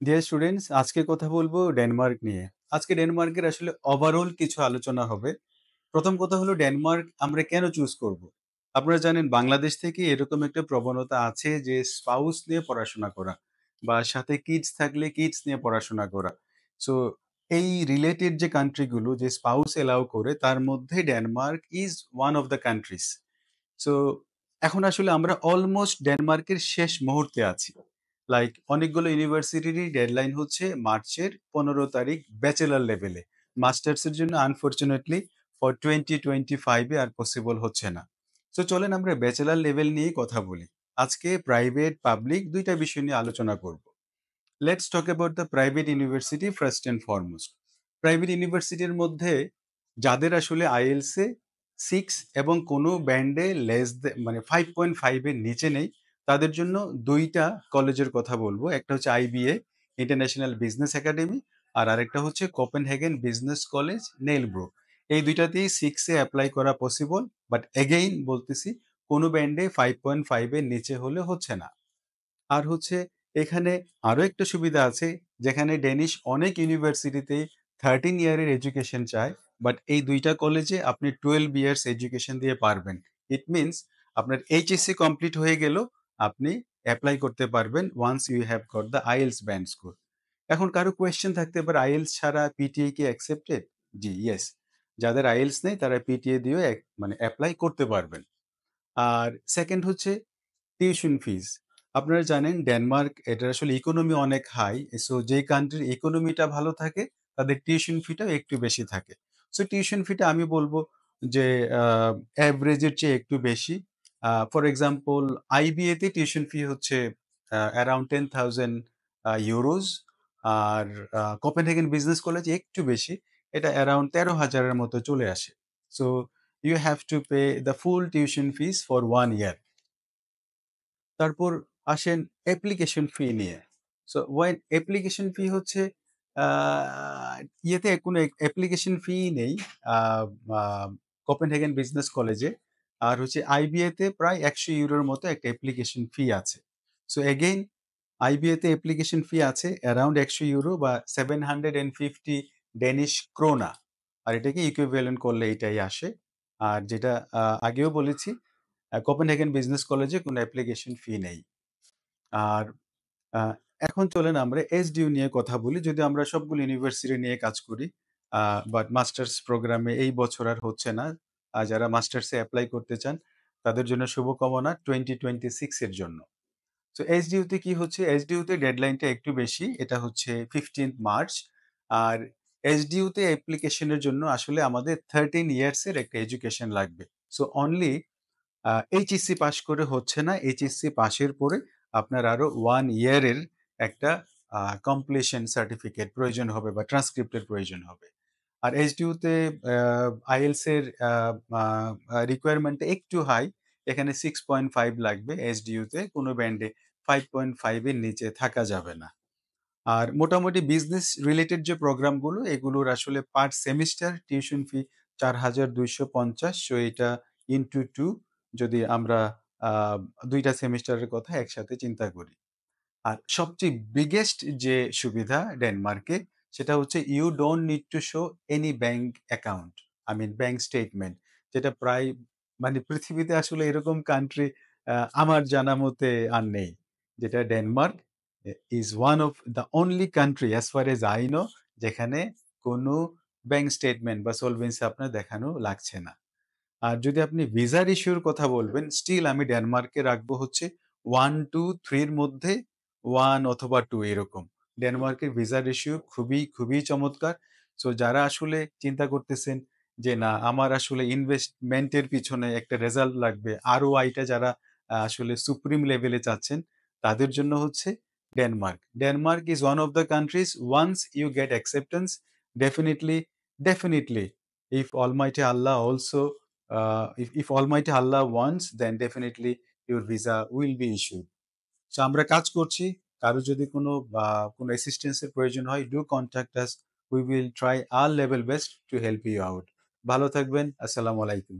Dear students, আজকে কথা বলবো ডেনমার্ক নিয়ে। আজকে ডেনমার্কের আসলে ওভারঅল কিছু আলোচনা হবে। প্রথম কথা হলো ডেনমার্ক আমরা কেন চুজ করব? আপনারা জানেন বাংলাদেশ থেকে এরকম একটা প্রবণতা আছে যে স্পাউস নিয়ে পড়াশোনা করা বা সাথে কিডস থাকলে কিডস নিয়ে পড়াশোনা করা। সো এই রিলেটেড যে কান্ট্রি গুলো যে স্পাউস এলাও করে তার মধ্যে Denmark is one of the countries. So এখন আসলে আমরা অলমোস্ট ডেনমার্কের শেষ মুহূর্তে আছি। লাইক অনেকগুলো ইউনিভার্সিটিরই ডেডলাইন হচ্ছে মার্চের 15 তারিখ ব্যাচেলর লেভেলে। মাস্টার্সের জন্য আনফরচুনেটলি ফর 2025 এ আর পসিবল হচ্ছে না। সো চলেন আমরা ব্যাচেলর লেভেল নিয়ে কথা বলি। আজকে প্রাইভেট, পাবলিক ২ টা বিষয় নিয়ে আলোচনা করব। Let's talk about the private university first and foremost. Private ইউনিভার্সিটির মধ্যে যাদের আসলে আইএলস এ 6 এবং কোনো ব্যান্ডে মানে 5.5 এর নিচে নেই, তাদের জন্য ২ টা কলেজের কথা বলবো। একটা হচ্ছে আইবিএ, ইন্টারন্যাশনাল বিজনেস একাডেমি, আর আরেকটা হচ্ছে কোপেনহেগেন বিজনেস কলেজ, নেলব্রো। এই ২ টাতেই 6 এ এপ্লাই করা পসিবল। বাট এগেইন বলতেছি, কোনো ব্যান্ডে 5.5 এর নিচে হলে হচ্ছে না। আর হচ্ছে এখানে আরো একটা সুবিধা আছে, যেখানে ডেনিশ অনেক ইউনিভার্সিটিতেই 13 ইয়ারের এডুকেশন চায়। বাট এই ২ টা কলেজে আপনি 12 ইয়ার্স এডুকেশন দিয়ে পারবেন। ইট মিনস আপনার এইচএসসি কমপ্লিট হয়ে গেলেও আপনি এপ্লাই করতে পারবেন once you have got the IELTS band score. এখন কারো কোয়েশ্চেন থাকতে পারে, আইএলটিএস ছাড়া পিটিএ কি অ্যাকসেপ্টেড? জি, ইয়েস। যাদের আইএলটিএস নেই তারা পিটিএ দিয়েও মানে এপ্লাই করতে পারবেন। আর সেকেন্ড হচ্ছে টিউশন ফিস। আপনারা জানেন ডেনমার্ক এটার আসলে ইকোনমি অনেক হাই। সো যেই কান্ট্রির ইকোনমিটা ভালো থাকে তাদের টিউশন ফিটাও একটু বেশি থাকে। সো টিউশন ফিটা আমি বলব যে এভারেজের চেয়ে একটু বেশি। ফর এক্সাম্পল আইবিএ তে টিউশন ফি হচ্ছে অ্যারাউন্ড 10,000 ইউরোজ। আর কোপেনহেগেন বিজনেস কলেজে একটু বেশি। এটা অ্যারাউন্ড 13,000 এর মতো চলে আসে। So you have to pay the full tuition fees for 1 year. তারপর আসেন অ্যাপ্লিকেশন ফি নিয়ে। সো ওয়েন অ্যাপ্লিকেশন ফি হচ্ছে আ ইয়েতে কোনো অ্যাপ্লিকেশন ফি নেই আ আ কোপেনহেগেন বিজনেস কলেজে। আর হচ্ছে আইবিএ তে প্রায় €১০০ র মতো একটা অ্যাপ্লিকেশন ফি আছে। সো এগেইন আইবিএ তে অ্যাপ্লিকেশন ফি আছে অ্যারাউন্ড €১০০ বা 750 ডেনিশ ক্রোনা। আর এটাকে ইকুইভ্যালেন্ট করলে এটাই আসে। আর যেটা আগেও বলেছি, কোপেনহেগেন বিজনেস কলেজে কোনো অ্যাপ্লিকেশন ফি নেই। আর আ এখন চলেন আমরা এসডিইউ নিয়ে কথা বলি। যদিও আমরা সবগুলো ইউনিভার্সিটি নিয়ে কাজ করি। আ বাট মাস্টার্স প্রোগ্রামে এই বছর আর হচ্ছে না। যারা মাস্টার্সে এপ্লাই করতে চান তাদের জন্য শুভকামনা 2026 এর জন্য। সো এসডিইউ তে কি হচ্ছে? এসডিইউ তে ডেডলাইনটা একটু বেশি। এটা হচ্ছে 15th মার্চ। আর এসডিইউ তে অ্যাপ্লিকেশনের জন্য আসলে আমাদের 13 ইয়ার্স এর একটা এডুকেশন লাগবে। সো অনলি এইচএসসি পাস করে হচ্ছে না। এইচএসসি পাশের পরে আপনার আরো 1 ইয়ারের একটা কমপ্লিশন সার্টিফিকেট প্রয়োজন হবে বা ট্রান্সক্রিপ্ট এর প্রয়োজন হবে। আর এইচডিইউ তে আইএলটিএস এর আ আ রিকোয়ারমেন্টটা একটু হাই। এখানে 6.5 লাগবে এইচডিইউ তে। কোনো ব্যান্ডে 5.5 এর নিচে থাকা যাবে না। আর মোটামুটি বিজনেস রিলেটেড যে প্রোগ্রামগুলো এগুলোর আসলে পার সেমিস্টার টিউশন ফি ৪,২৫০। সো এটা ইনটু 2 যদি আমরা আ ২ টা সেমিস্টারের কথা একসাথে চিন্তা করি। আর সবচেয়ে বিগেস্ট যে সুবিধা ডেনমার্কে সেটা হচ্ছে you don't need to show any bank account. I mean bank statement, যেটা প্রায় মানে পৃথিবীতে আসলে এরকম কান্ট্রি আমার জানা মতে আর নেই। যেটা Denmark is one of the only country as far age I know যেখানে কোনো ব্যাংক স্টেটমেন্ট বা সলভেন্সি আপনার দেখানো লাগছে না। আর যদি আপনি ভিসার ইস্যুর কথা বলবেন, স্টিল আমি ডেনমার্কে রাখবো হচ্ছে 1, 2, 3 এর মধ্যে 1 অথবা 2 এরকম। ডেনমার্কের ভিসার ইস্যু খুবই, খুবই চমৎকার। সো যারা আসলে চিন্তা করতেছেন যে না আমার আসলে ইনভেস্টমেন্ট এর পিছনে একটা রেজাল্ট লাগবে, ROI টা যারা আসলে সুপ্রিম লেভেলে চাচ্ছেন, তাদের জন্য হচ্ছে Denmark. Denmark is one of the countries once you get acceptance definitely, definitely if Almighty Allah also if Almighty Allah wants, then definitely your visa will be issued. So আমরা কাজ করছি। কারো যদি কোনো অ্যাসিস্ট্যান্স এর প্রয়োজন হয়, do contact us. We will try our level best to help you out. ভালো থাকবেন। আসসালামু আলাইকুম।